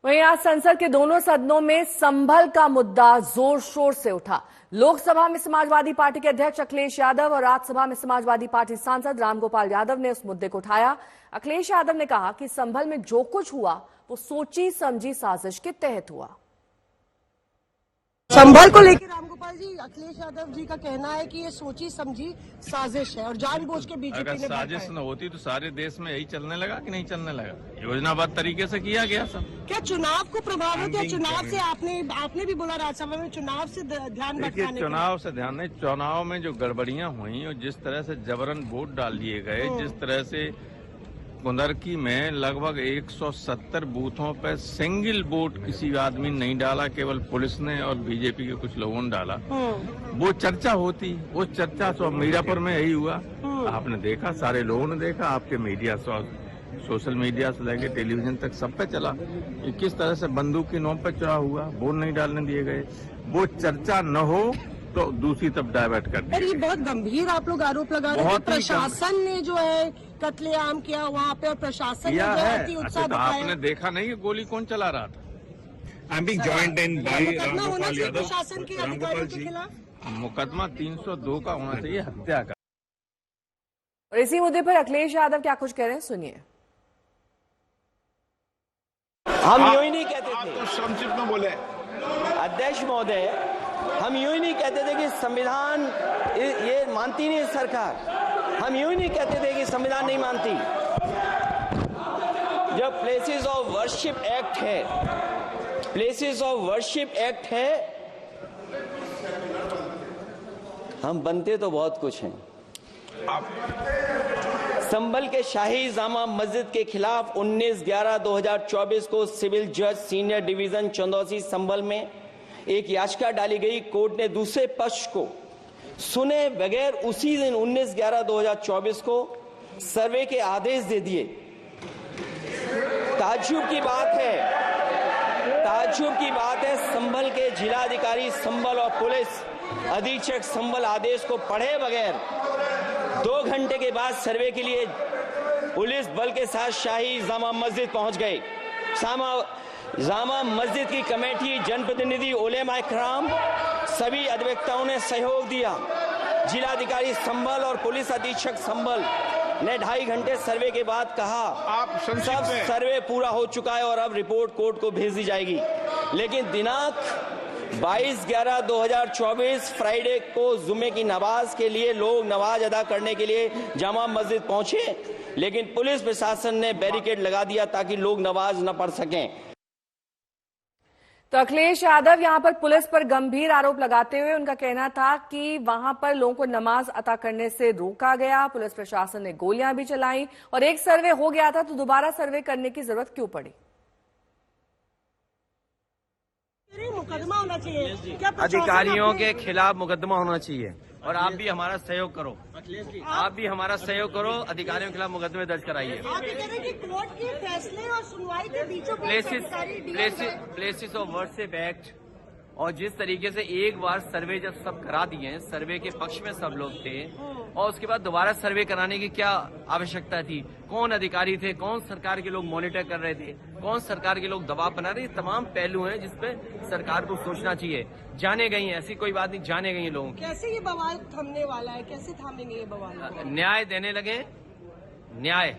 वहीं आज संसद के दोनों सदनों में संभल का मुद्दा जोर शोर से उठा। लोकसभा में समाजवादी पार्टी के अध्यक्ष अखिलेश यादव और राज्यसभा में समाजवादी पार्टी सांसद रामगोपाल यादव ने उस मुद्दे को उठाया। अखिलेश यादव ने कहा कि संभल में जो कुछ हुआ वो सोची समझी साजिश के तहत हुआ। संभल को लेकर रामगोपाल जी, अखिलेश यादव जी का कहना है कि ये सोची समझी साजिश है और जानबूझ के बीजेपी ने साजिश न होती तो सारे देश में यही चलने लगा कि नहीं चलने लगा। योजनाबद्ध तरीके से किया गया सब। क्या चुनाव को प्रभावित है? चुनाव से आपने भी बोला राज्यसभा में चुनाव से ध्यान भटकाने। चुनाव से ध्यान नहीं, चुनाव में जो गड़बड़ियां हुई और जिस तरह से जबरन वोट डाल दिए गए, जिस तरह से कुंदरकी में लगभग 170 बूथों पर सिंगल वोट किसी आदमी ने नहीं डाला, केवल पुलिस ने और बीजेपी के कुछ लोगों ने डाला। वो चर्चा होती, उस चर्चा तो मीरापुर में यही हुआ। आपने देखा, सारे लोगों ने देखा, आपके मीडिया सोशल मीडिया से लेकर टेलीविजन तक सब पे चला कि किस तरह से बंदूक की नोक पे चढ़ाव हुआ, वोट नहीं डालने दिए गए। वो चर्चा न हो तो दूसरी तरफ डाइवर्ट कर दिया। ये बहुत गंभीर आप लोग आरोप लगा रहे हैं। प्रशासन ने जो है कत्लेआम किया वहाँ पे और प्रशासन ने जो उत्साह दिखाया। आपने देखा नहीं कि गोली कौन चला रहा था? प्रशासन के अधिकारियों के खिलाफ मुकदमा 302 का होना चाहिए, हत्या का। और इसी मुद्दे पर अखिलेश यादव क्या कुछ कह रहे हैं, सुनिए। हम यूं ही नहीं कहते थे, तो संक्षिप्त में बोले अध्यक्ष महोदय, हम यूं ही नहीं कहते थे कि संविधान ये मानती नहीं सरकार। हम यूं ही नहीं कहते थे कि संविधान नहीं मानती। जब प्लेसेस ऑफ वर्शिप एक्ट है, प्लेसेस ऑफ वर्शिप एक्ट है, हम बनते तो बहुत कुछ हैं। संभल के शाही जामा मस्जिद के खिलाफ 19/11/2024 को सिविल जज सीनियर डिवीजन चंदौसी संभल में एक याचिका डाली गई। कोर्ट ने दूसरे पक्ष को सुने बगैर उसी दिन 19/11/2024 को सर्वे के आदेश दे दिए। ताज्जुब की बात है, संभल के जिलाधिकारी संभल और पुलिस अधीक्षक संभल आदेश को पढ़े बगैर 2 घंटे के बाद सर्वे के लिए पुलिस बल के साथ शाही जामा मस्जिद पहुंच गए। जामा मस्जिद की कमेटी, जनप्रतिनिधि, उलेमा इकराम, सभी अधिवक्ताओं ने सहयोग दिया। जिलाधिकारी संभल और पुलिस अधीक्षक संभल ने 2.5 घंटे सर्वे के बाद कहा सब सर्वे पूरा हो चुका है और अब रिपोर्ट कोर्ट को भेज दी जाएगी। लेकिन दिनांक 22/11/2024 फ्राइडे को जुमे की नमाज के लिए लोग नमाज अदा करने के लिए जामा मस्जिद पहुंचे, लेकिन पुलिस प्रशासन ने बैरिकेड लगा दिया ताकि लोग नमाज न पढ़ सकें। तो अखिलेश यादव यहां पर पुलिस पर गंभीर आरोप लगाते हुए उनका कहना था कि वहां पर लोगों को नमाज अता करने से रोका गया, पुलिस प्रशासन ने गोलियां भी चलाई और एक सर्वे हो गया था तो दोबारा सर्वे करने की जरूरत क्यों पड़ी? मुकदमा होना चाहिए, अधिकारियों के खिलाफ मुकदमा होना चाहिए और आप भी हमारा सहयोग करो, आप भी हमारा सहयोग करो, अधिकारियों के खिलाफ मुकदमे दर्ज कराइए। आप ये कह रहे हैं कि कोर्ट के फैसले और सुनवाई के बीचों प्लेसेस ऑफ वर्शिप एक्ट और जिस तरीके से एक बार सर्वे जब सब करा दिए, सर्वे के पक्ष में सब लोग थे और उसके बाद दोबारा सर्वे कराने की क्या आवश्यकता थी? कौन अधिकारी थे, कौन सरकार के लोग मॉनिटर कर रहे थे, कौन सरकार के लोग दबाव बना रहे? तमाम पहलू हैं जिसपे सरकार को सोचना चाहिए। जाने गई है, ऐसी कोई बात नहीं, जाने गई है लोगों की। कैसे ये बवाल थमने वाला है, कैसे थामेंगे ये बवाल? न्याय देने लगे, न्याय,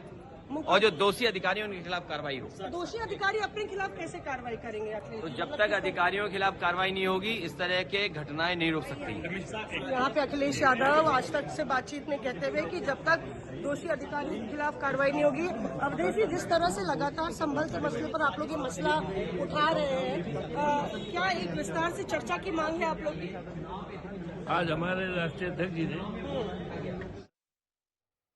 और जो दोषी अधिकारी हैं उनके खिलाफ कार्रवाई हो। दोषी अधिकारी अपने खिलाफ कैसे कार्रवाई करेंगे? तो जब तक अधिकारियों के खिलाफ कार्रवाई नहीं होगी इस तरह के घटनाएं नहीं रुक सकती। यहाँ पे अखिलेश यादव आज तक से बातचीत में कहते हुए कि जब तक दोषी अधिकारियों के खिलाफ कार्रवाई नहीं होगी। अवधेश जी, जिस तरह से लगातार संभल के मसले पर आप लोग ये मसला उठा रहे हैं, क्या एक विस्तार से चर्चा की मांग है आप लोग की? आज हमारे राष्ट्रीय अध्यक्ष जी ने